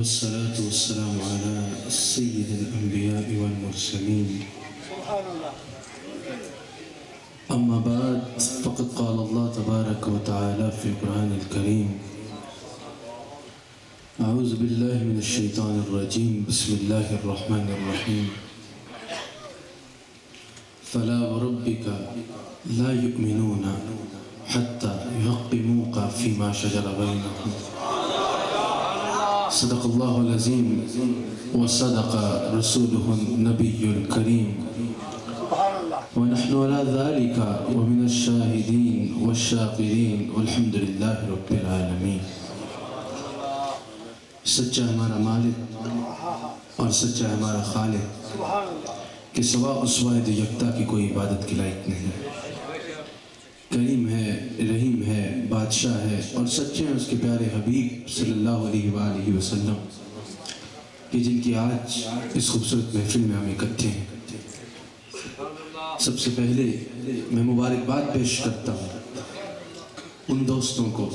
والصلاة والسلام على سيد الأنبياء والمرسلين أما بعد فقد قال الله تبارك وتعالى في القرآن الكريم أعوذ بالله من الشيطان الرجيم بسم الله الرحمن الرحيم فلا وربك لا يؤمنون حتى يحكموك فيما شجر بينهم صدق الله العظيم وصدق رسوله النبي الكريم ونحن على ذلك ومن الشاهدين والشاكرين والحمد لله رب العالمين. سچا ہمارا مالک اور سچا ہمارا خالق کہ سوا اس واحد یکتا کی کوئی عبادت کی لائق نہیں. کریم ہے، رحیم ہے، بادشاہ ہے اور سچے ہیں اس کے پیارے حبیب صلی اللہ علیہ وآلہ وسلم کہ جن کی آج اس خوبصورت محفل میں ہم اکٹھے ہیں. سب سے پہلے میں مبارکباد پیش کرتا ہوں ان دوستوں کو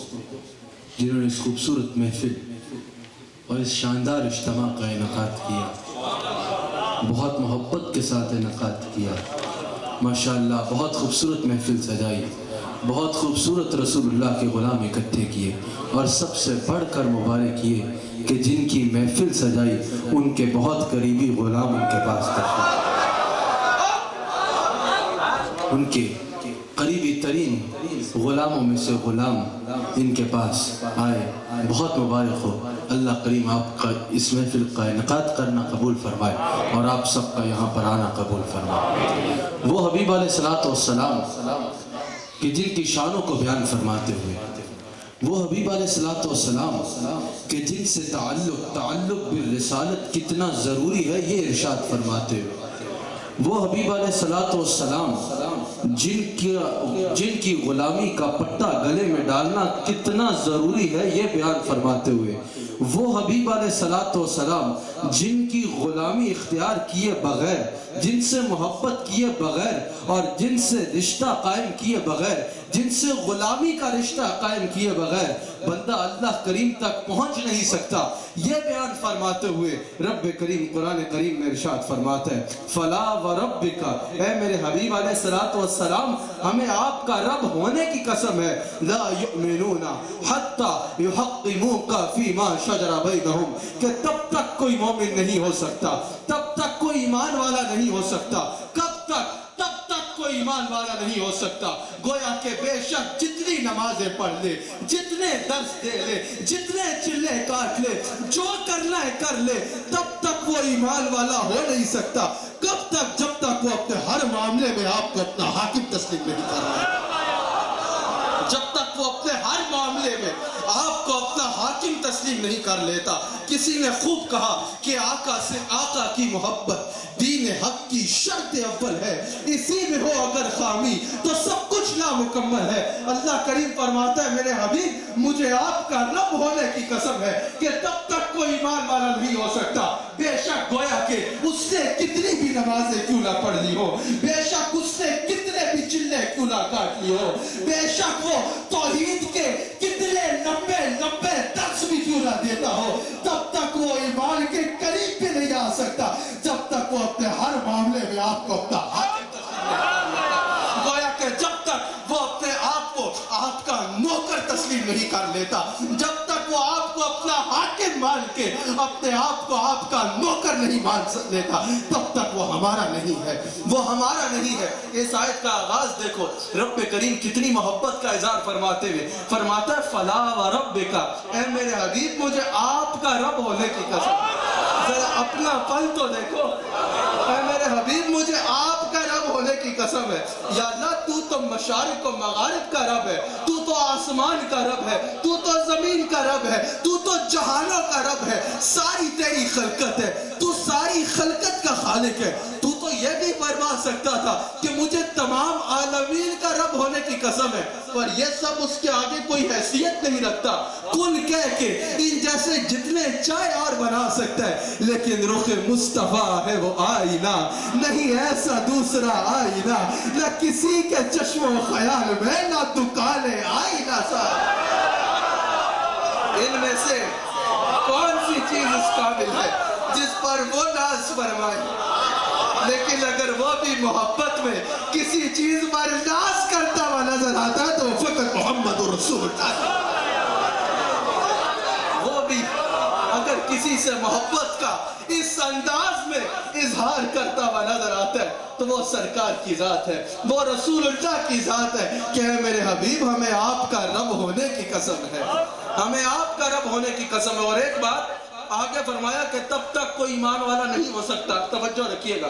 جنہوں نے اس خوبصورت محفل اور اس شاندار اجتماع کا انعقاد کیا، بہت محبت کے ساتھ انعقاد کیا. ماشاءاللہ بہت خوبصورت محفل سجائی، بہت خوبصورت رسول اللہ کے غلام اکٹھے کیے اور سب سے بڑھ کر مبارک یہ کہ جن کی محفل سجائی ان کے بہت قریبی غلام ان کے پاس تشریف، ان کے قریبی ترین غلاموں میں سے غلام ان کے پاس آئے. بہت مبارک ہو. اللہ کریم آپ کا اس محفل کا انعقاد کرنا قبول فرمائے اور آپ سب کا یہاں پر آنا قبول فرمائے. وہ حبیب علیہ السلام کہ جن کی شانوں کو بیان فرماتے ہوئے، وہ حبیب علیہ السلام کہ جن سے تعلق بالرسالت کتنا ضروری ہے یہ ارشاد فرماتے ہوئے، وہ حبیب علیہ السلام جن کی غلامی کا پٹا گلے میں ڈالنا کتنا ضروری ہے یہ بیان فرماتے ہوئے، وہ حبیب علیہ السلام جن کی غلامی اختیار کیے بغیر، جن سے محبت کیے بغیر اور جن سے رشتہ قائم کیے بغیر، جن سے غلامی کا رشتہ قائم کیے بغیر بندہ اللہ کریم تک پہنچ نہیں سکتا، یہ بیان فرماتے ہوئے رب کریم قرآن کریم میں ارشاد فرماتا ہے فلا وربک، اے میرے حبیب علیہ السلام ہمیں آپ کا رب ہونے کی قسم ہے، لا یؤمنون حتی یحکموک فیما شجر بینہم، کہ تب تک کوئی مومن نہیں ہو سکتا، تب تک کوئی ایمان والا نہیں ہو سکتا. کب تک؟ تب تک کوئی ایمان والا نہیں ہو سکتا. گویا کہ بے شک جتنی نمازیں پڑھ لے، جتنے درس دے لے، جتنے چلے کاٹ لے، جو کرنا ہے کر لے، تب تک وہ ایمان والا ہو نہیں سکتا. کب تک؟ جب تک وہ اپنے ہر معاملے میں آپ کو اپنا حاکم تسلیم نہیں کر رہا ہے. جب تک وہ اپنے ہر معاملے میں آپ کو اپنا حاکم تسلیم نہیں کر لیتا. کسی نے خوب کہا کہ آقا کی محبت دین حق کی شرط اول ہے، اسی میں ہو اگر خامی تو سب کچھ نامکمل ہے. اللہ کریم فرماتا ہے میرے حبیب مجھے آپ کا رب ہونے کی قسم ہے کہ تب تک کوئی ایمان والا نہیں ہو سکتا. بے شک گویا کہ اس نے کتنی بھی نمازیں کیوں نہ پڑھ لی ہو، بے شک اس نے کتنے بھی چلے کیوں نہ کاٹ لی ہو، بے شک وہ توحید کے کتنے نبے درس بھی کیوں نہ دیتا ہو، تب تک وہ ایمان کے قریب بھی نہیں آ سکتا جب تک وہ اپنے ہر معاملے میں آپ کو اپنا حاکم تسلیم نہیں کرتا. گویا کہ جب تک وہ اپنے آپ کو آپ کا نوکر تسلیم نہیں کر لیتا، جب تک وہ آپ کو اپنا حاکم مان کے اپنے آپ کو آپ کا نوکر نہیں مان لیتا، تب تک وہ ہمارا نہیں ہے، وہ ہمارا نہیں ہے. اس آیت کا آغاز دیکھو، رب کریم کتنی محبت کا اظہار فرماتے ہوئے فرماتا ہے فلا وربک، اے میرے حبیب مجھے آپ کا رب ہونے کی قسم. ذرا اپنا پن تو دیکھو، اے میرے حبیب مجھے آپ کا رب ہونے کی قسم ہے. یا اللہ تو مشارق و مغارب کا رب ہے، تو آسمان کا رب ہے، تو زمین کا رب ہے، تو جہانوں کا رب ہے، ساری تیری خلقت ہے، تو ساری خلقت کا خالق ہے. تو یہ بھی فرما سکتا تھا کہ مجھے تمام عالمین کا رب ہونے کی قسم ہے، پر یہ سب اس کے آگے کوئی حیثیت نہیں رکھتا. کل کہہ کے ان جیسے جتنے چاہے اور بنا سکتا ہے، لیکن رخ مصطفیٰ ہے وہ آئینہ، نہیں ایسا دوسرا آئینہ، نہ کسی کے چشم و خیال میں نہ دکان آئینہ سا. ان میں سے کون سی ایسی چیز اس قابل ہے جس پر وہ ناز فرمائے، لیکن اگر وہ بھی محبت میں کسی چیز پر ناز کرتا ہوا نظر آتا ہے تو فقط محمد رسول اللہ، وہ بھی اگر کسی سے محبت کا اس انداز میں اظہار کرتا ہوا نظر آتا ہے تو وہ سرکار کی ذات ہے، وہ رسول اللہ کی ذات ہے کہ اے میرے حبیب ہمیں آپ کا رب ہونے کی قسم ہے، ہمیں آپ کا رب ہونے کی قسم ہے۔ اور ایک بات آگے فرمایا کہ تب تک کوئی ایمان والا نہیں ہو سکتا، توجہ رکھیے گا،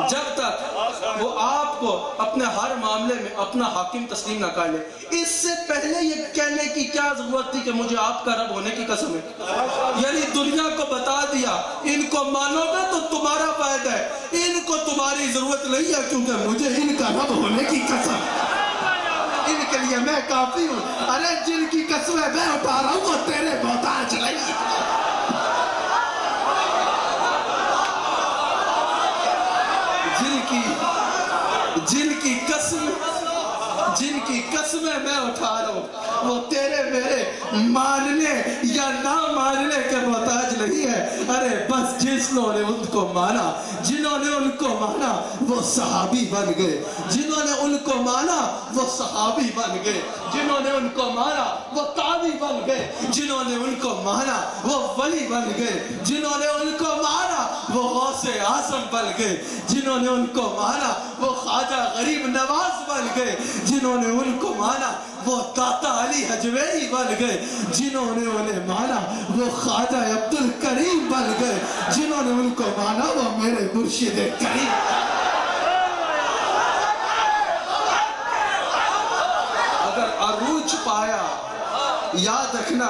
جب تک وہ آپ کو اپنے ہر معاملے میں اپنا حاکم تسلیم نہ کر لے۔ اس سے پہلے یہ کہنے کی کیا ضرورت تھی کہ مجھے آپ کا رب ہونے کی قسم ہے؟ یعنی دنیا کو بتا دیا ان کو مانو گے تو تمہارا فائدہ ہے، ان کو تمہاری ضرورت نہیں ہے کیونکہ مجھے ان کا رب ہونے کی قسم ہے، ان کے لیے میں کافی ہوں۔ ارے جن کی قسمیں میں اٹھا رہا ہوں وہ تیرے محتاج نہیں، جن کی قسمیں میں اٹھا رہا ہوں وہ تیرے میرے ماننے یا نہ ماننے کے محتاج نہیں ہے۔ ارے بس جنہوں نے ان کو مانا، جنہوں نے ان کو مانا وہ صحابی بن گئے، جنہوں نے ان کو مانا وہ صحابی بن گئے، جنہوں نے ان کو مانا وہ تابعی بن گئے، جنہوں نے ان کو مانا وہ ولی بن گئے، جنہوں نے ان کو مانا وہ غوث اعظم بن گئے، جنہوں نے ان کو مانا وہ خواجہ غریب نواز بن گئے، جنہوں نے ان کو مانا وہ داتا علی حجویری بن گئے، جنہوں نے انہیں مانا وہ خواجہ عبدالکریم بن گئے، جنہوں نے ان کو مانا وہ میرے مرشد کریم۔ اگر عروج پایا یاد رکھنا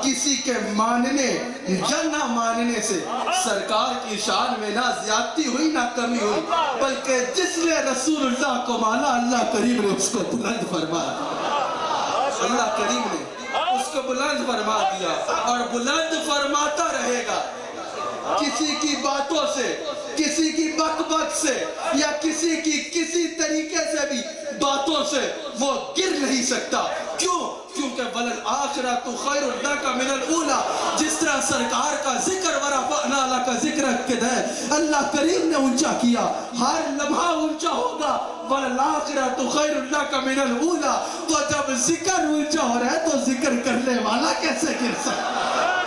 کسی کے ماننے یا نہ ماننے سے سرکار کی شان میں نہ زیادتی ہوئی نہ کمی ہوئی، بلکہ جس نے رسول اللہ کو مانا اللہ کریم نے اس کو بلند فرما دیا، اللہ کریم نے اس کو بلند فرما دیا اور بلند فرماتا رہے گا۔ کسی کی باتوں سے، کسی کی بک بک سے یا کسی کی کسی طریقے سے بھی باتوں سے وہ گر نہیں سکتا۔ کیوں؟ کیونکہ وَلَلْآخِرَةُ خَيْرٌ لَكَ مِنَ الْأُولَى، جس طرح سرکار کا ذکر وَرَفَعْنَا لَكَ ذِكْرَكَ کے ہے اللہ کریم نے اونچا کیا، ہر لمحہ اونچا ہوگا۔ وَلَلْآخِرَةُ خَيْرٌ لَكَ مِنَ الْأُولَى، تو جب ذکر اونچا ہو رہا ہے تو ذکر کرنے والا کیسے گر سکتا ہے؟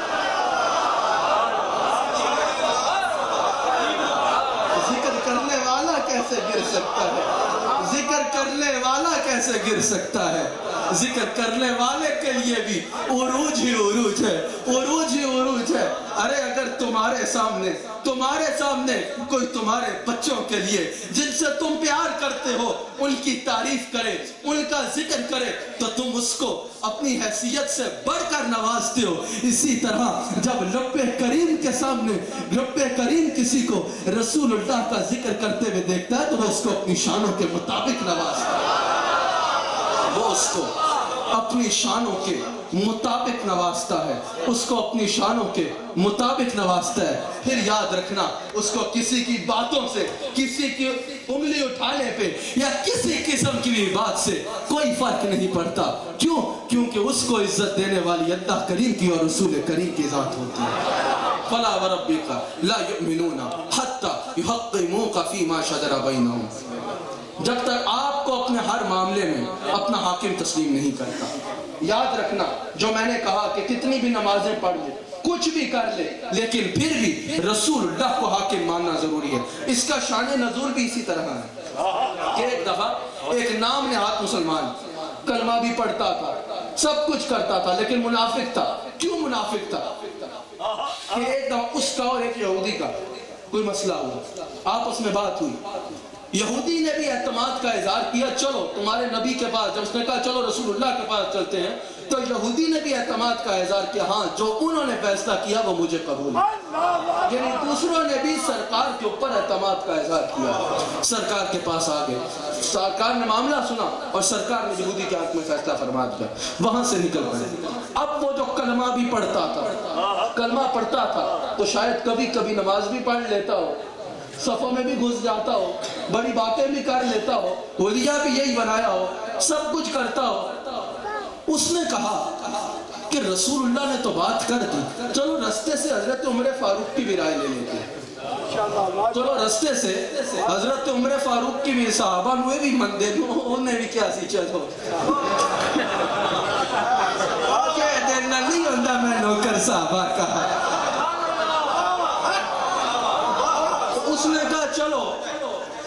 ذکر کرنے والا کیسے گر سکتا ہے؟ ذکر کرنے والا کیسے گر سکتا ہے؟ ذکر کرنے والے کے لیے بھی عروج ہی عروج ہے، عروج ہی عروج ہے۔ ارے اگر تمہارے سامنے کوئی تمہارے بچوں کے لیے جن سے تم پیار کرتے ہو ان کی تعریف کرے، ان کا ذکر کرے تو تم اس کو اپنی حیثیت سے بڑھ کر نوازتے ہو۔ اسی طرح جب رب کریم کے سامنے رب کریم کسی کو رسول اللہ کا ذکر کرتے ہوئے دیکھتا ہے تو وہ اس کو اپنی شانوں کے مطابق نوازتا ہے، وہ اس کو اپنی شانوں کے مطابق نوازتا ہے، اس کو اپنی شانوں کے مطابق نوازتا ہے۔ پھر یاد رکھنا اس کو کسی کی باتوں سے، کسی کی انگلی اٹھانے پہ یا کسی قسم کی بھی بات سے کوئی فرق نہیں پڑتا۔ کیوں؟ کیونکہ اس کو عزت دینے والی اللہ کریم کی اور رسول کریم کی ذات ہوتی ہے۔ فَلَا وَرَبِّكَ لَا يُؤْمِنُونَ حَتَّى يُحَقِّمُوكَ فِي مَا شَجَرَ بَيْنَهُمْ، جب تک آپ کو اپنے ہر معاملے میں اپنا حاکم تسلیم نہیں کرتا۔ یاد رکھنا جو میں نے کہا کہ کتنی بھی نمازیں پڑھ لے، کچھ بھی کر لے، لیکن پھر بھی رسول اللہ کو حاکم ماننا ضروری ہے۔ اس کا شان نزول بھی اسی طرح ہے کہ ایک دفعہ ایک نام نہاد مسلمان کلمہ بھی پڑھتا تھا، سب کچھ کرتا تھا، لیکن منافق تھا۔ کیوں منافق تھا؟ کہ ایک دفعہ اس کا اور ایک یہودی کا کوئی مسئلہ ہوا، آپس میں بات ہوئی، یہودی نے بھی اعتماد کا اظہار کیا، چلو تمہارے نبی کے پاس، جب اس نے کہا چلو رسول اللہ کے پاس چلتے ہیں تو یہودی نے بھی اعتماد کا اظہار کیا، ہاں جو انہوں نے فیصلہ کیا وہ مجھے قبول ہے۔ یعنی دوسروں نے بھی سرکار کے اوپر اعتماد کا اظہار کیا، سرکار کے پاس آگئے، سرکار نے معاملہ سنا اور سرکار نے یہودی کے حق میں فیصلہ فرما دیا، وہاں سے نکل پڑے۔ اب وہ جو کلمہ بھی پڑھتا تھا، کلمہ پڑھتا تھا تو شاید کبھی کبھی نماز بھی پڑھ لیتا ہو، صفوں میں بھی گھس جاتا ہو، بڑی باتیں بھی کر لیتا ہو، حلیہ بھی یہی بنایا ہو، سب کچھ کرتا ہو۔ اس نے کہا کہ رسول اللہ نے تو بات کر دی، چلو رستے سے حضرت عمر فاروق کی بھی رائے لے لیتے ہیں. چلو رستے سے حضرت عمر فاروق کی بھی صحابہ نوے بھی مندے انہیں بھی کیا سی چلو کہہ دینا نہیں ہوندہ میں نوکر صحابہ کہا. اس نے کہا چلو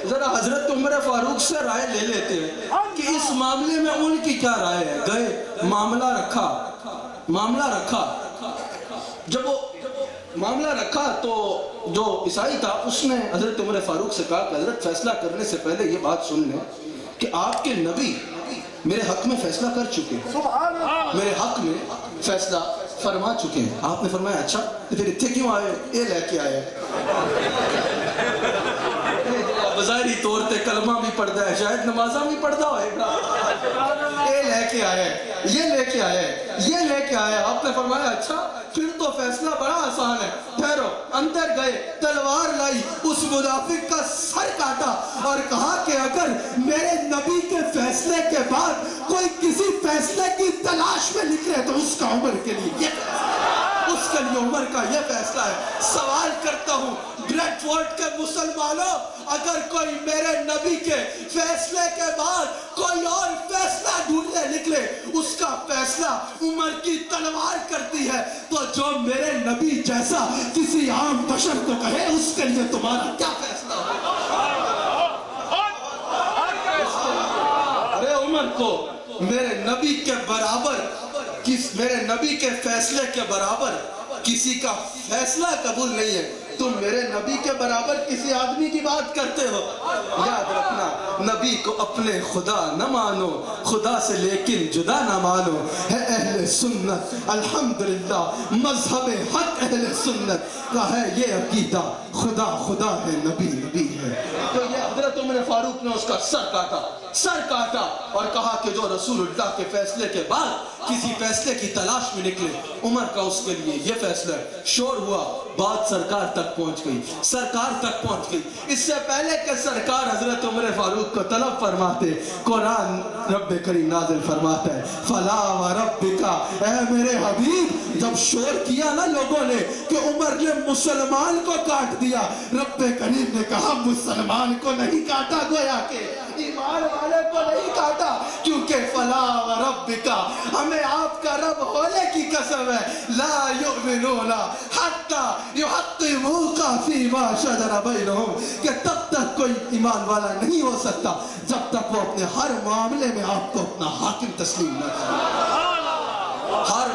ذرا حضرت عمر فاروق سے رائے لے لیتے ہیں کہ اس معاملے میں ان کی کیا رائے ہے. گئے معاملہ رکھا. جب وہ معاملہ رکھا تو جو عیسائی تھا اس نے حضرت عمر فاروق سے کہا کہ حضرت فیصلہ کرنے سے پہلے یہ بات سن لیں کہ آپ کے نبی میرے حق میں فیصلہ کر چکے ہیں, میرے حق میں فیصلہ فرما چکے ہیں. آپ نے فرمایا اچھا تو پھر اتنے کیوں آئے, یہ لے کے آئے بظاہری طور تے کلمہ بھی پڑھتا ہے, شاید نمازہ بھی پڑھتا ہوئے گا, یہ لے کے آئے. آپ نے فرمایا اچھا پھر تو فیصلہ بڑا آسان ہے. ٹھہرو, اندر گئے, تلوار لائی, اس منافق کا سر کاٹا اور کہا کہ اگر میرے نبی کے فیصلے کے بعد کوئی کسی فیصلے کی تلاش میں نکلے تو اس کا عمر کے لیے عمر کا یہ فیصلہ ہے. سوال کرتا ہوں بریڈ فورڈ کے مسلمانوں, اگر کوئی میرے نبی کے فیصلے کے بعد کوئی اور فیصلہ ڈھونڈنے نکلے, اس کا فیصلہ عمر کی تلوار کرتی ہے, تو جو میرے نبی جیسا کسی عام بشر کو کہے اس کے لیے تمہارا کیا فیصلہ ہوگا. ارے عمر کو میرے نبی کے برابر, میرے نبی کے فیصلے کے برابر کسی کا فیصلہ قبول نہیں ہے. تم میرے نبی کے برابر کسی آدمی کی بات کرتے ہو. یاد رکھنا, نبی کو اپنے خدا نہ مانو, خدا سے لیکن جدا نہ مانو. ہے اہل سنت الحمدللہ مذہب حق اہل سنت کا ہے یہ عقیدہ, خدا خدا ہے, نبی نبی ہے. تو یہ حضرت عمر فاروق نے اس کا سر کاٹا اور کہا کہ جو رسول اللہ کے فیصلے کے بعد کسی فیصلے کی تلاش میں نکلے, عمر کا اس کے لیے یہ فیصلہ ہے. شور ہوا, بات سرکار تک پہنچ گئی. اس سے پہلے کہ سرکار حضرت عمر فاروق کو طلب فرماتے, قرآن رب کریم نازل فرماتا ہے فلا وربک, اے میرے حبیب جب شور کیا نا لوگوں نے کہ عمر نے مسلمان کو کاٹ دیا, رب کریم نے کہا مسلمان کو نہیں کاٹا, گویا کہ ایمان والے کو نہیں کاٹا, کیونکہ فلا وربک ہمیں آپ کا رب ہونے کی قسم ہے, لا یؤمنون حتی یحکموک فیما شجر بینہم, کہ تب تک کوئی ایمان والا نہیں ہو سکتا جب تک وہ اپنے ہر معاملے میں آپ کو اپنا حاکم تسلیم نہ کرے. ہر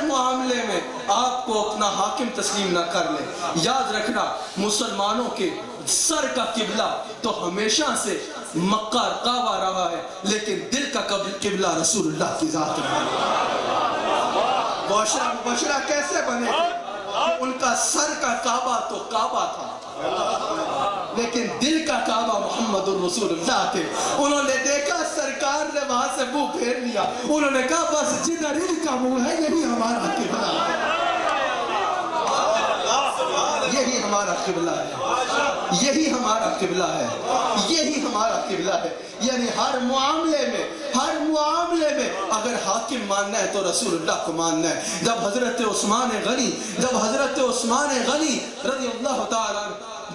معاملے میں آپ کو اپنا حاکم تسلیم نہ کر لے. یاد رکھنا, مسلمانوں کے سر کا قبلہ تو ہمیشہ سے مکہ کعبہ رہا ہے, لیکن دل کا قبلہ رسول اللہ کی ذات ہے. بشرا کیسے بنے تھے؟ ان کا سر کا کعبہ تو کعبہ تھا, لیکن دل کا کعبہ محمد الرسول اللہ تھے. انہوں نے دیکھا سرکار نے وہاں سے منہ پھیر لیا, انہوں نے کہا بس جدھر ان کا منہ ہے یہی ہمارا قبلہ ہے, یہی ہمارا قبلہ ہے, یہی ہمارا قبلہ ہے. یعنی ہر معاملے میں اگر حاکم ماننا ہے تو رسول اللہ کو ماننا ہے. جب حضرت عثمان غنی رضی اللہ تعالیٰ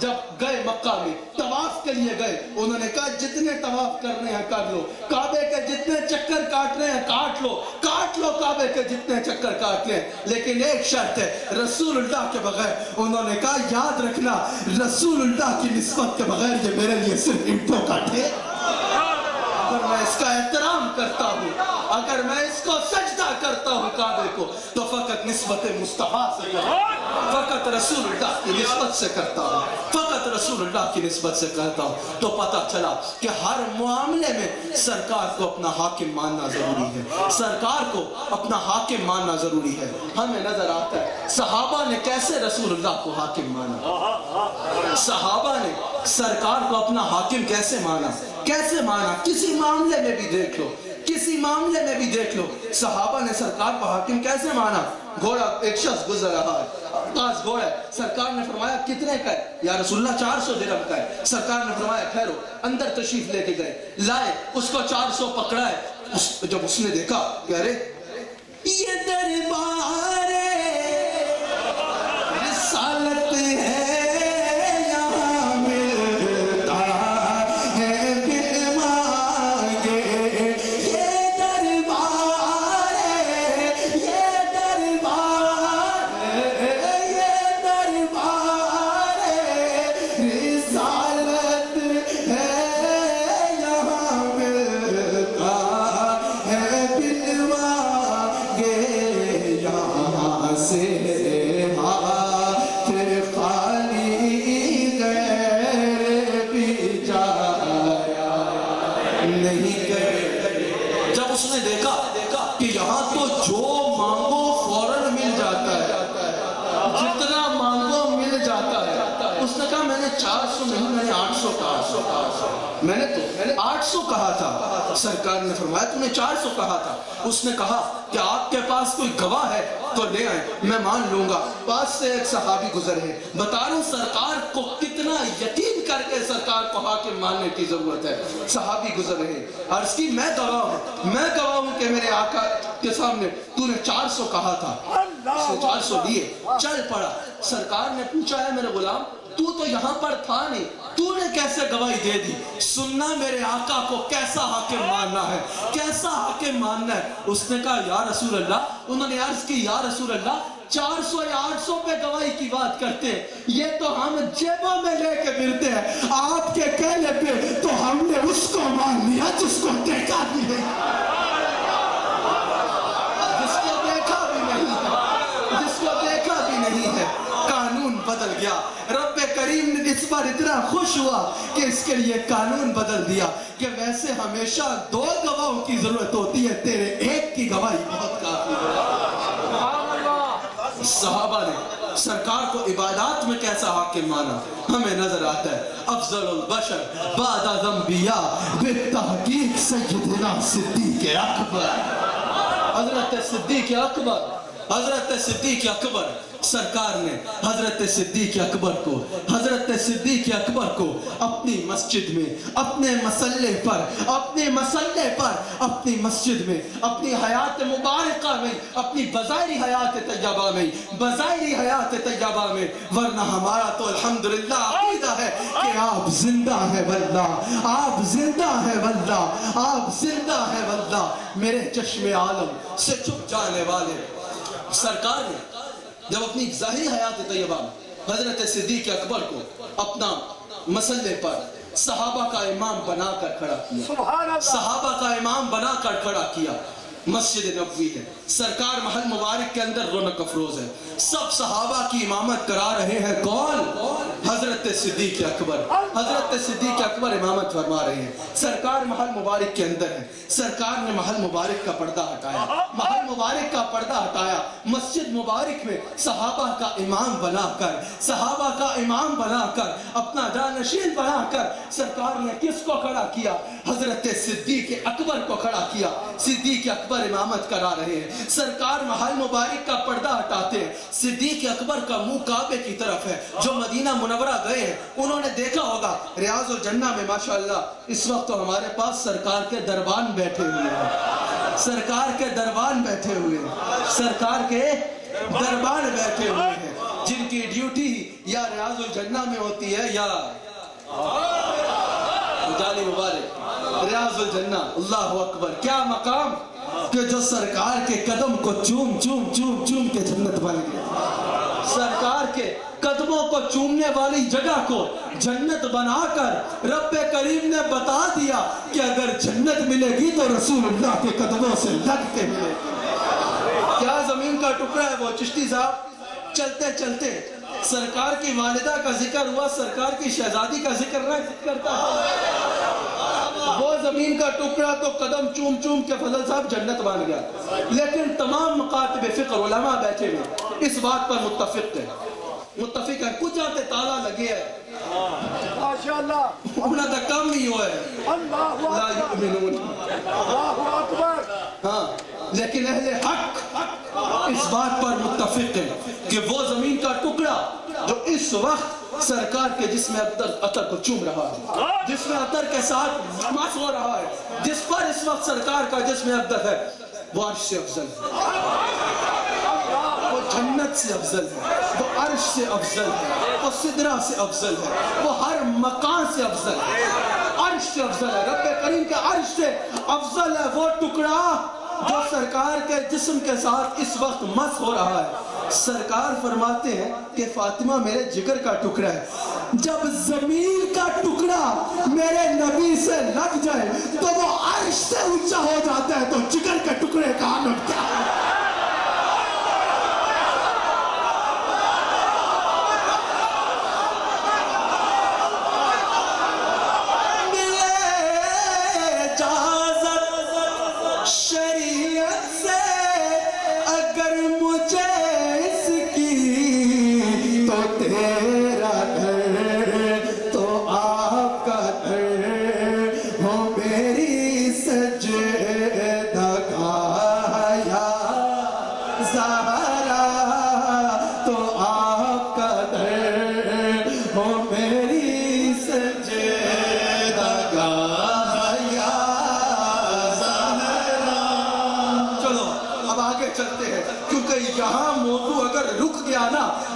جب گئے مکہ میں طواف کے لیے گئے, انہوں نے کہا جتنے طواف کرنے ہیں کر لو, کعبے کے جتنے چکر کاٹنے ہیں کاٹ لو کعبے کے جتنے چکر کاٹنے ہیں, لیکن ایک شرط ہے, رسول اللہ کے بغیر. انہوں نے کہا یاد رکھنا, رسول اللہ کی نسبت کے بغیر یہ میرے لیے صرف اینٹوں کا ڈھیر. اگر میں اس کا احترام کرتا ہوں, اگر میں اس کو سجدہ کرتا ہوں کعبے کو, تو فقط نسبت مصطفیٰ سے کرتا ہوں, فقط رسول اللہ کی نسبت سے کرتا ہوں. تو پتہ چلا کہ ہر معاملے میں سرکار کو اپنا حاکم ماننا ضروری ہے, ہمیں نظر آتا ہے صحابہ نے کیسے رسول اللہ کو حاکم مانا, صحابہ نے سرکار کو اپنا حاکم کیسے مانا. کسی معاملے میں بھی دیکھ لو, صحابہ نے سرکار کو حاکم کیسے مانا. گھوڑا, ایک شخص گزر رہا ہے, پاس گھوڑا ہے, سرکار نے فرمایا کتنے کا ہے, یا رسول اللہ 400 درہم کا ہے. سرکار نے فرمایا ٹھہرو, اندر تشریف لے کے گئے, لائے, اس کو 400 پکڑا ہے. جب اس نے دیکھا کہ ارے یہ دربار رسالت ہے یہاں ملتا ہے بن مانگے یہ دربار رسالت ہے یہاں ملتا ہے بن مانگے یہاں سے ہاتھ خالی غیر بھی جایا نہیں گئے۔ جب اس نے دیکھا کہ یہاں تو جو مانگو فوراً مل جاتا ہے، جتنا مانگو مل جاتا ہے، اس نے کہا میں نے 400 نہیں، میں نے 800 کہا، میں نے تو 800 کہا تھا۔ سرکار نے فرمایا تم نے 400 کہا تھا۔ اس نے کہا کہ آپ کے پاس کوئی گواہ ہے تو لے آئیں، میں مان لوں گا۔ پاس سے ایک صحابی گزر ہے، بتا رہا ہوں سرکار کو کتنا یقین کر کے سرکار کو حاکم ماننے کی ضرورت ہے۔ صحابی گزر رہے، عرض کی میں گواہ ہوں کہ میرے آقا کے سامنے تو نے 400 کہا تھا۔ اس نے 400 دیے، چل پڑا۔ سرکار نے پوچھا ہے میرے غلام تو یہاں پر تھا نہیں، تو نے کیسے گواہی دے دی؟ سننا میرے آقا کو کیسا حاکم ماننا ہے، کیسا حاکم ماننا ہے۔ اس نے کہا یا رسول اللہ، انہوں نے عرض کی یا رسول اللہ 400 یا 800 پہ گواہی کی بات کرتے ہیں، یہ تو ہم جیبوں میں لے کے پھرتے ہیں، آپ کے کہنے پہ تو ہم نے اس کو مان لیا جس کو دیکھا بھی نہیں، جس کو دیکھا بھی نہیں ہے۔ قانون بدل گیا، رب کریم نے اس پر اتنا خوش ہوا کہ اس کے لیے قانون بدل دیا کہ ویسے ہمیشہ 2 گواہوں کی ضرورت ہوتی ہے، تیرے ایک کی گواہی بہت کافی ہے۔ صحابہ نے سرکار کو عبادات میں کیسا حاکم مانا ہمیں نظر آتا ہے۔ افضل البشر بعد انبیاء بالتحقیق سیدنا صدیق اکبر، حضرت صدیق اکبر سرکار نے حضرت صدیق اکبر کو اپنی مسجد میں، اپنے مسلح پر، اپنی مسجد میں، اپنی حیات مبارکہ میں، اپنی بظاہری حیات طیبہ میں، ورنہ ہمارا تو الحمدللہ عقیدہ ہے کہ آپ زندہ ہے واللہ، آپ زندہ ہے واللہ، میرے چشم عالم سے چھپ جانے والے۔ سرکار نے جب اپنی ظاہری حیات طیبہ میں حضرت صدیق اکبر کو اپنا مسلح پر صحابہ کا امام بنا کر کھڑا کیا، مسجد نبوی ہے، سرکار محل مبارک کے اندر رونق افروز ہے، سب صحابہ کی امامت کرا رہے ہیں، کون؟ حضرت صدیق اکبر امامت فرما رہے ہیں، سرکار محل مبارک کے اندر ہے۔ سرکار نے محل مبارک کا پردہ ہٹایا، مسجد مبارک میں صحابہ کا امام بنا کر اپنا جانشین بنا کر سرکار نے کس کو کھڑا کیا؟ حضرت صدیق اکبر کو کھڑا کیا۔ صدیق اکبر امامت کرا رہے ہیں، سرکار محل مبارک کا پردہ ہٹاتے ہیں۔ صدیق اکبر کا منہ کعبے کی طرف ہے، جو مدینہ منورہ گئے ہیں انہوں نے دیکھا ہوگا ریاض الجنہ میں ماشاءاللہ اس وقت تو ہمارے پاس سرکار کے دربان بیٹھے ہوئے ہیں، جن کی ڈیوٹی یا ریاض الجنہ میں ہوتی ہے یا جالی مبارک ریاض الجنہ۔ اللہ اکبر، کیا مقام کہ جو سرکار کے قدم کو چوم کے جنت بن گیا، سرکار کے قدموں کو چومنے والی جگہ کو جنت بنا کر رب کریم نے بتا دیا کہ اگر جنت ملے گی تو رسول اللہ کے قدموں سے لگ کے ملے گی۔ کیا زمین کا ٹکڑا ہے وہ چشتی صاحب، چلتے چلتے سرکار کی والدہ کا ذکر ہوا، سرکار کی شہزادی کا ذکر نہ کرتا ہے، وہ زمین کا ٹکڑا تو قدم چوم کے فضل صاحب جنت بن گیا۔ لیکن تمام مکاتب فقہ علماء بیٹھے ہوئے اس بات پر متفق ہے، کچھ جاتے تالا لگے ہے، ماشاءاللہ انہاں دا کم ہی ہوئے لا یؤمنون، ہاں لیکن اہل حق اس بات پر متفق ہے کہ وہ زمین کا ٹکڑا جو اس وقت سرکار کے جسم عطر کو چوم رہا ہے، جسم عطر کے ساتھ مس ہو رہا ہے، جس پر اس وقت سرکار کا جسم عطر ہے، وہ عرش سے افضل ہے۔ سے افضل ہے، وہ عرش سے افضل ہے، وہ سدرہ سے افضل ہے، وہ ہر مکان سے افضل ہے، عرش سے افضل ہے۔ رب کریم کے عرش سے افضل ہے وہ ٹکڑا جو سرکار کے جسم کے ساتھ اس وقت مس ہو رہا ہے۔ سرکار فرماتے ہیں کہ فاطمہ میرے جگر کا ٹکڑا ہے، جب زمین کا ٹکڑا میرے نبی سے لگ جائے تو وہ عرش سے اونچا ہو جاتا ہے، تو جگر کے ٹکڑے کا عالم کیا ہے؟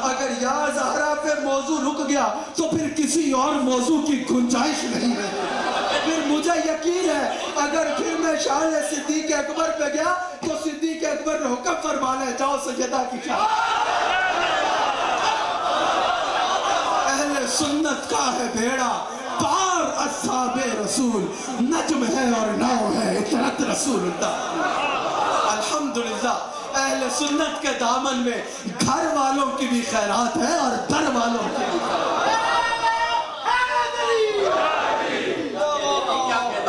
اگر یا زہرا پہ موضوع رک گیا تو پھر کسی اور موضوع کی گنجائش نہیں ہے۔ پھر مجھے یقین ہے اگر پھر میں شان صدیق اکبر پہ گیا تو صدیق اکبر نے حکم فرمانا ہے جاؤ سیدہ کی شان۔ اہل سنت کا ہے بیڑا پار اصحاب رسول، نجم ہے اور ناؤ ہے اطرت رسول اللہ۔ الحمدللہ اہل سنت کے دامن میں گھر والوں کی بھی خیرات ہے اور در والوں کی بھی خیرات ہے۔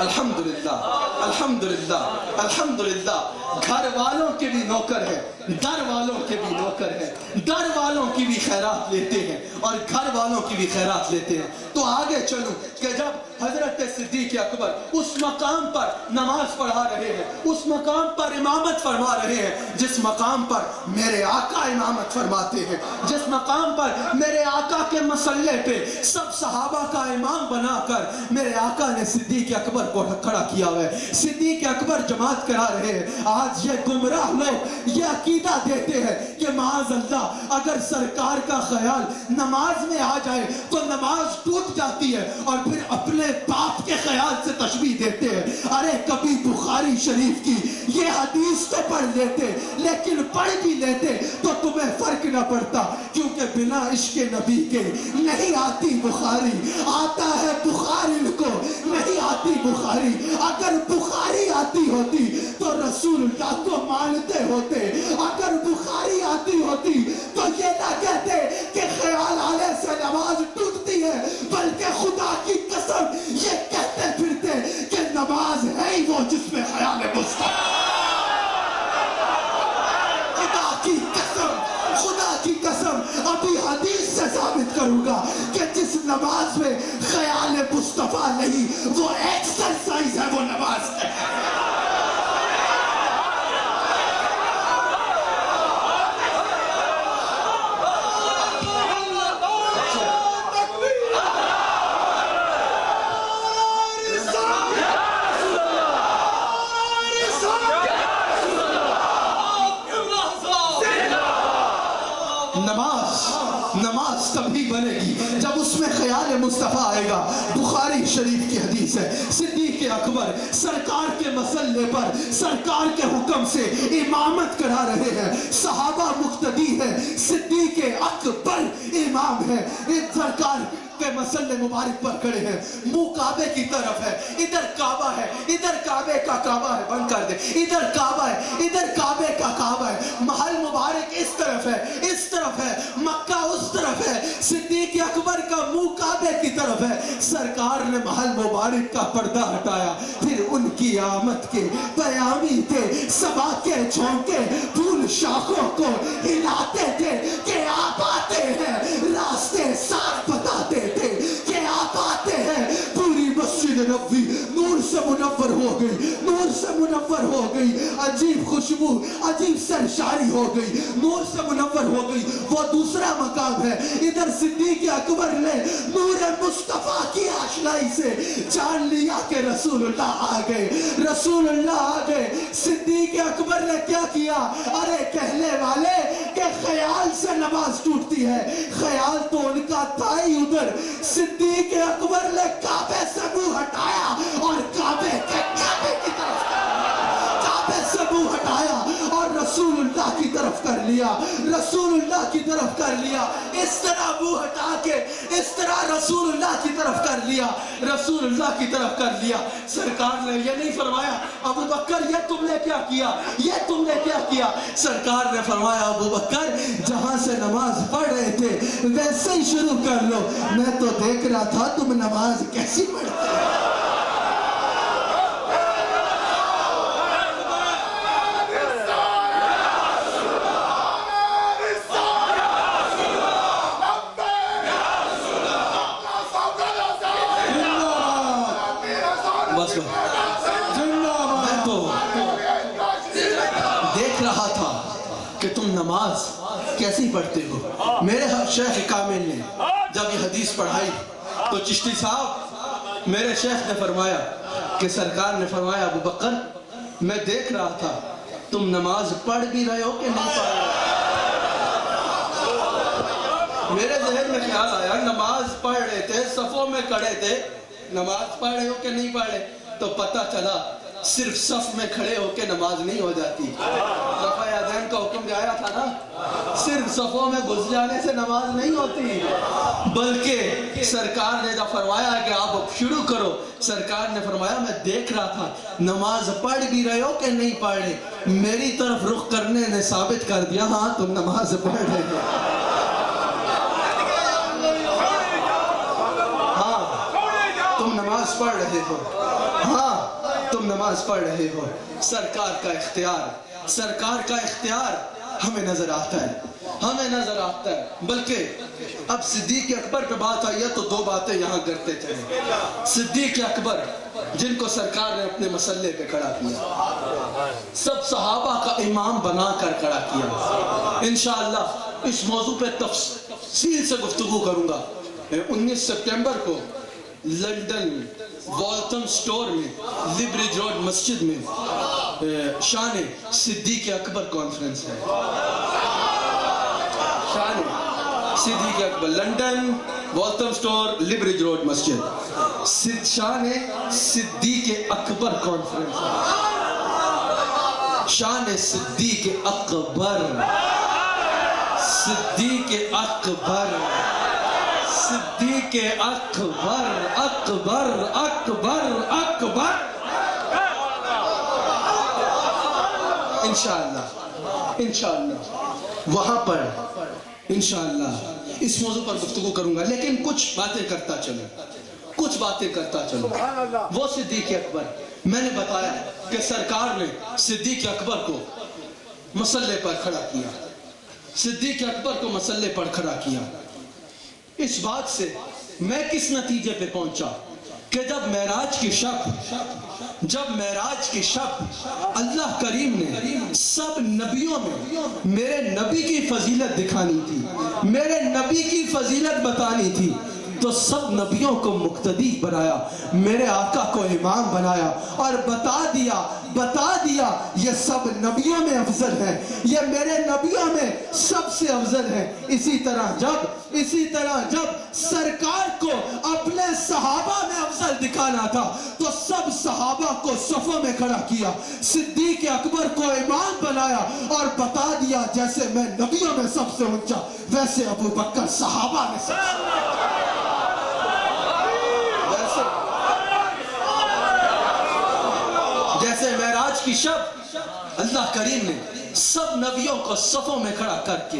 الحمدللہ الحمدللہ الحمدللہ گھر والوں کے بھی نوکر ہے، در والوں کے بھی نوکر ہے، در والوں کی بھی خیرات لیتے ہیں اور گھر والوں کی بھی خیرات لیتے ہیں۔ تو آگے چلوں کہ جب حضرت صدیق اکبر اس مقام پر نماز پڑھا رہے ہیں، اس مقام پر امامت فرما رہے ہیں جس مقام پر میرے آقا امامت فرماتے ہیں، جس مقام پر میرے آقا کے مسلح پہ سب صحابہ کا امام بنا کر میرے آقا نے صدیق اکبر کو کھڑا کیا ہے، صدیق اکبر جماعت کرا رہے ہیں۔ آج یہ گمراہ لوگ یہ عقیدہ دیتے ہیں کہ معاذ اللہ اگر سرکار کا خیال نماز میں آ جائے تو نماز ٹوٹ جاتی ہے، اور پھر اپنے باپ کے خیال سے تشبیہ دیتے ہیں۔ ارے کبھی بخاری شریف کی یہ حدیث تو پڑھ لیتے، لیکن پڑھ بھی لیتے تو تمہیں فرق نہ پڑتا، کیونکہ بنا عشق نبی کے نہیں آتی بخاری، آتا ہے بخاری کو نہیں آتی بخاری۔ اگر بخاری آتی ہوتی تو رسول اللہ کو مانتے ہوتے، اگر بخاری آتی ہوتی تو یہ نہ کہتے کہ خیال آنے سے نماز ٹوٹتی ہے، بلکہ خدا کی قسم یہ کہتے پھرتے کہ نماز ہے ہی وہ جس میں خیال مصطفیٰ۔ خدا کی قسم ابھی حدیث سے ثابت کروں گا کہ جس نماز میں خیال مصطفیٰ نہیں وہ ایکسرسائز ہے، وہ نماز ہے۔ نماز تبھی بنے گی جب اس میں خیال مصطفیٰ آئے گا۔ بخاری شریف کی حدیث ہے، صدیق اکبر سرکار کے مسلح پر سرکار کے حکم سے امامت کرا رہے ہیں، صحابہ مقتدی ہیں، صدیق اکبر امام ہے، سرکار کے مسلح مبارک پر کھڑے ہیں، منہ کعبے کی طرف ہے، ادھر کعبہ ہے، ادھر کعبے کا کعبہ ہے، بند کر دے، ادھر کعبہ ہے، ادھر کعبے کا کعبہ ہے، محل مبارک اس طرف ہے، اس طرف ہے، مکہ اس طرف ہے، صدیق اکبر کا منہ کعبے کی طرف ہے۔ سرکار نے محل مبارک کا پردہ ہٹایا، پھر ان کی آمد کے پیامی تھے، صبا کے جھونکے پھول شاخوں کو ہلاتے تھے کہ آپ آتے ہیں، راستے صاف بتاتے تھے کہ آپ آتے ہیں۔ پوری مسجد نبوی نور سے منور ہو گئی، نور سے منور ہو گئی، عجیب خوشبو، عجیب سرشاری ہو گئی، نور سے منور ہو گئی۔ وہ دوسرا مقام ہے، ادھر صدیق اکبر نے نور مصطفیٰ کی آشنائی سے جان لیا کہ رسول اللہ آ گئے، رسول اللہ آ گئے۔ صدیق اکبر نے کیا کیا؟ ارے کہنے والے کہ خیال سے نماز ٹوٹتی ہے، خیال تو ان کا تھا ہی ادھر۔ صدیق اکبر نے کعبے سے منہ ہٹایا اور کعبے کی طرف منہ ہٹایا اور رسول اللہ کی طرف کر لیا، رسول اللہ کی طرف کر لیا، اس طرح منہ ہٹا کے اس طرح رسول اللہ کی طرف کر لیا، رسول اللہ کی طرف کر لیا۔ سرکار نے یہ نہیں فرمایا ابو بکر یہ تم نے کیا کیا، یہ تم نے کیا کیا، سرکار نے فرمایا ابو بکر جہاں سے نماز پڑھ رہے تھے ویسے ہی شروع کر لو، میں تو دیکھ رہا تھا تم نماز کیسی پڑھتے ہو۔ میں تو دیکھ رہا تھا کہ تم نماز کیسی پڑھتے ہو۔ میرے شیخ کامل نے جب یہ حدیث پڑھائی تو چشتی صاحب میرے شیخ نے فرمایا کہ سرکار نے فرمایا ابو بکر میں دیکھ رہا تھا تم نماز پڑھ بھی رہے ہو کہ نہیں پڑھ رہے ہو۔ میرے ذہن میں خیال آیا نماز پڑھ رہے تھے، صفوں میں کھڑے تھے، نماز پڑھ رہے ہو کہ نہیں پڑھ رہے، تو پتہ چلا صرف صف میں کھڑے ہو کے نماز نہیں ہو جاتی۔ رفع یدین کا حکم جو آیا تھا نا، صرف صفوں میں گھس جانے سے نماز نہیں ہوتی، بلکہ سرکار نے جب فرمایا کہ آپ شروع کرو، سرکار نے فرمایا میں دیکھ رہا تھا نماز پڑھ بھی رہے ہو کہ نہیں پڑھ رہے، میری طرف رخ کرنے نے ثابت کر دیا ہاں تم نماز پڑھ رہے ہو۔ تم نماز پڑھ رہے ہو، ہاں تم نماز پڑھ رہے ہو۔ سرکار کا اختیار ہمیں نظر آتا ہے، بلکہ اب صدیق اکبر پہ بات آئی ہے تو دو باتیں یہاں کرتے چلیں۔ صدیق اکبر جن کو سرکار نے اپنے مسلح پہ کھڑا کیا، سب صحابہ کا امام بنا کر کھڑا کیا۔ انشاءاللہ اس موضوع پہ تفصیل سے گفتگو کروں گا۔ 19 سپٹمبر کو لندن والتم سٹور میں لیبریج روڈ مسجد میں شان صدیق اکبر کانفرنس ہے۔ شان صدیق اکبر، لندن والتم سٹور لیبریج روڈ مسجد، شان صدیق اکبر کانفرنس ہے۔ شان صدیق اکبر، صدیق اکبر، صدیق اکبر، اکبر اکبر اکبر۔ انشاءاللہ وہاں پر انشاءاللہ اس موضوع پر گفتگو کروں گا، لیکن کچھ باتیں کرتا چلوں۔ وہ صدیق اکبر، میں نے بتایا کہ سرکار نے صدیق اکبر کو مسلح پر کھڑا کیا، صدیق اکبر کو مسلح پر کھڑا کیا۔ اس بات سے میں کس نتیجے پہ پہنچا کہ جب معراج کی شب اللہ کریم نے سب نبیوں میں میرے نبی کی فضیلت دکھانی تھی، میرے نبی کی فضیلت بتانی تھی، تو سب نبیوں کو مقتدی بنایا، میرے آقا کو امام بنایا اور بتا دیا یہ سب نبیوں میں افضل ہے، یہ میرے نبیوں میں سب سے افضل ہے۔ اسی طرح جب سرکار کو اپنے صحابہ میں افضل دکھانا تھا تو سب صحابہ کو صفوں میں کھڑا کیا، صدیق اکبر کو امام بنایا اور بتا دیا جیسے میں نبیوں میں سب سے اونچا ویسے ابو بکر صحابہ میں سب سے جیسے معراج کی شب اللہ کریم نے سب نبیوں کو صفوں میں کھڑا کر کے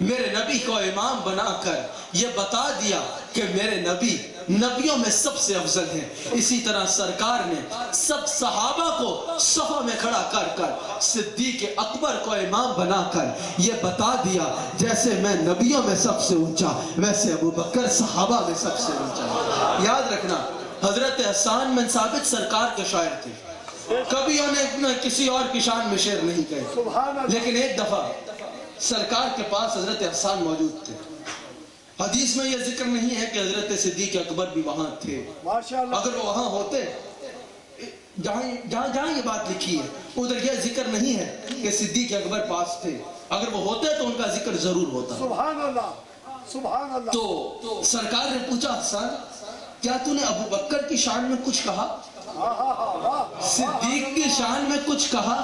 میرے نبی کو امام بنا کر یہ بتا دیا کہ میرے نبی نبیوں میں سب سے افضل ہیں، اسی طرح سرکار نے سب صحابہ کو صفوں میں کھڑا کر صدیق اکبر کو امام بنا کر یہ بتا دیا جیسے میں نبیوں میں سب سے اونچا ویسے ابو بکر صحابہ میں سب سے اونچا۔ یاد رکھنا حضرت حسان بن ثابت سرکار کے شاعر تھے، کبھی انہیں کسی اور کی شان میں شعر نہیں کہے، لیکن ایک دفعہ سرکار کے پاس حضرت حسان موجود تھے۔ حدیث میں یہ ذکر نہیں ہے کہ حضرت صدیق اکبر بھی وہاں تھے، اگر وہ وہاں ہوتے جہاں یہ بات لکھی ہے ادھر یہ ذکر نہیں ہے کہ صدیق اکبر پاس تھے، اگر وہ ہوتے تو ان کا ذکر ضرور ہوتا. سبحان اللہ سبحان اللہ. تو سرکار نے پوچھا حسان کیا تو نے ابو بکر کی شان میں کچھ کہا؟ صدیق کی شان میں کچھ کہا؟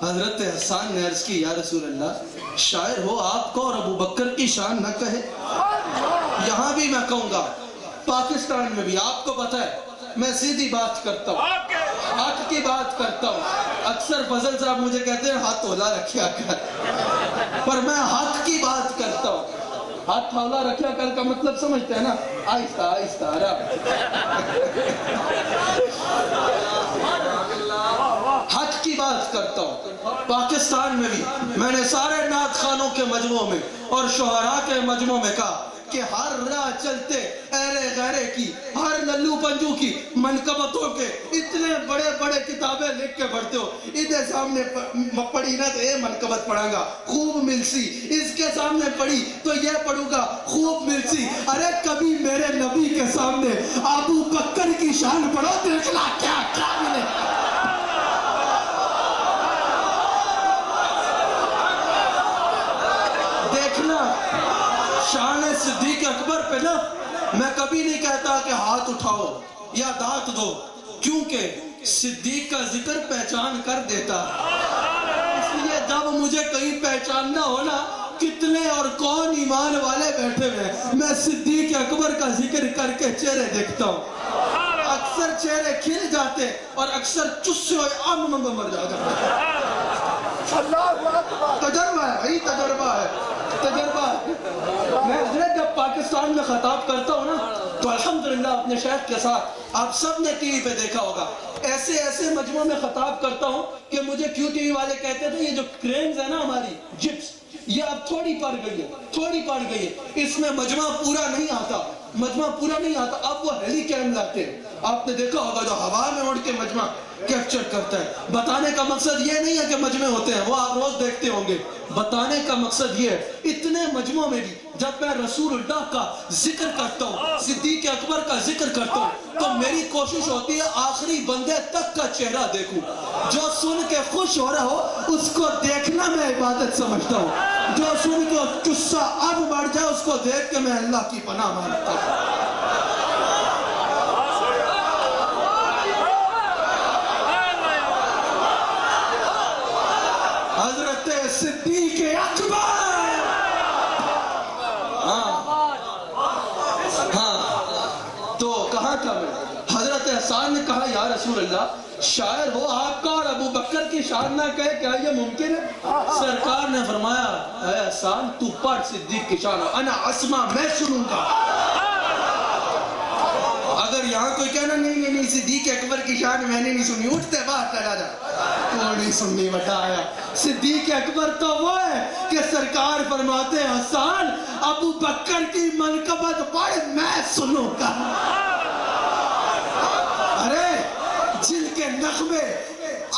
حضرت حسان نے عرض کی یا رسول اللہ شاعر ہو آپ کو اور ابو بکر کی شان نہ کہے. یہاں بھی میں کہوں گا پاکستان میں بھی آپ کو پتہ ہے میں سیدھی بات کرتا ہوں, حق کی بات کرتا ہوں. اکثر فضل صاحب مجھے کہتے ہیں ہاتھ ہلا رکھیا کر, پر میں حق کی بات کرتا ہوں. ہاتھ ہلا رکھیا کر کا مطلب سمجھتے ہیں نا, آہستہ آہستہ آرام. حق کی بات کرتا ہوں. پاکستان میں بھی میں نے سارے نعت خانوں کے مجموعوں میں اور شعراء کے مجموعوں میں کہا کہ ہر راہ چلتے ایرے غیرے کی, ہر للو پنجو کی منقبتوں کے اتنے بڑے بڑے کتابیں لکھ کے پڑھتے ہو. ادھر سامنے پڑھی نا تو یہ منقبت پڑھاں گا خوب ملسی, اس کے سامنے پڑھی تو یہ پڑھوں گا خوب ملسی. ارے کبھی میرے نبی کے سامنے ابو بکر کی شان پڑھو دیکھنا کیا کیا ملے. دیکھنا شان صدیق اکبر پہ نا میں کبھی نہیں کہتا کہ ہاتھ اٹھاؤ یا دانت دو, کیونکہ صدیق کا ذکر پہچان کر دیتا. اس لیے جب مجھے کہیں پہچاننا ہو نا کتنے اور کون ایمان والے بیٹھے ہوئے, میں صدیق اکبر کا ذکر کر کے چہرے دیکھتا ہوں. اکثر چہرے کھل جاتے اور اکثر چسے ہوئے آم میں مر جاتے. تجربہ ہے بھائی, تجربہ ہے, تجربہ ہے. میں حضرت جب پاکستان میں خطاب کرتا ہوں نا تو الحمدللہ اپنے شیخ کے ساتھ آپ سب نے ٹی وی پہ دیکھا ہوگا ایسے مجموعوں میں خطاب کرتا ہوں کہ مجھے کیوں ٹی وی والے کہتے تھے یہ جو کرینز ہے نا ہماری جپس یہ اب تھوڑی پڑ گئی ہے, تھوڑی پڑ گئی ہے, اس میں مجمع پورا نہیں آتا, مجمع پورا نہیں آتا. اب وہ ہیلی کیم لاتے ہیں, آپ نے دیکھا ہوگا جو ہوا میں اڑ کے مجمع کیپچر کرتا ہے. بتانے کا مقصد یہ نہیں ہے کہ مجمع ہوتے ہیں, وہ آپ روز دیکھتے ہوں گے. بتانے کا مقصد یہ ہے اتنے مجموعوں میں بھی جب میں رسول اللہ کا ذکر کرتا ہوں, صدیق اکبر کا ذکر کرتا ہوں, تو میری کوشش ہوتی ہے آخری بندے تک کا چہرہ دیکھوں. جو سن کے خوش ہو رہا ہو اس کو دیکھنا میں عبادت سمجھتا ہوں. جو سن کے قصہ اب بڑھ جائے اس کو دیکھ کے میں اللہ کی پناہ مانگتا ہوں. حضرت صدیق اکبر, تو کہاں تھا میں. حضرت حسان نے کہا یا رسول اللہ شاعر ہو آپ کا اور ابو بکر کی شان نہ کہے کیا یہ ممکن ہے؟ سرکار نے فرمایا اے حسان تو پڑھ صدیق کی شان, انا اسمع میں سنوں گا. اگر یہاں کوئی کہنا نہیں صدیق اکبر کی شان میں نے نہیں سنی, اٹھتے باہر چلا جا, تو نہیں سننی بتا آیا. صدیق اکبر تو وہ ہے کہ سرکار فرماتے ہیں حسان ابو بکر کی منقبت پڑھ میں سنوں گا. ارے جن کے نغمے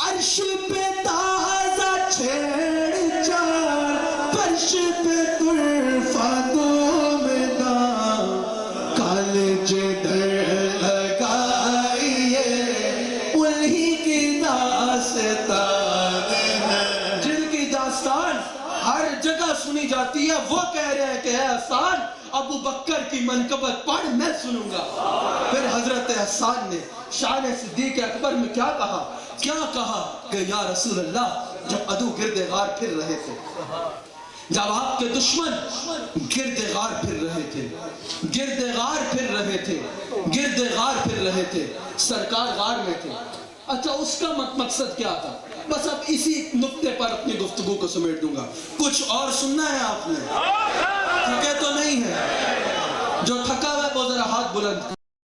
عرش پہ تازہ چھیڑ چار, فرش پہ طرفاتوں میں دام کالج در لگائیے انہی کی داستان ہے. جن کی داستان ہر جگہ سنی جاتی ہے وہ کہہ رہے ہیں کہ اے حسان ابو بکر کی منقبت پڑھ میں سنوں گا. پھر حضرت حسان نے شان صدیق اکبر میں کیا کہا کہ یا رسول اللہ جب عدو گرد غار پھر رہے تھے, جب آپ کے دشمن گرد غار پھر رہے تھے, گرد غار پھر رہے تھے, گرد غار پھر رہے تھے, سرکار غار میں تھے. اچھا اس کا مقصد کیا تھا؟ بس اب اسی نقطے پر اپنی گفتگو کو سمیٹ دوں گا. کچھ اور سننا ہے آپ نے؟ تھکے تو نہیں ہے؟ جو تھکا ہوا ہے وہ ذرا ہاتھ بلند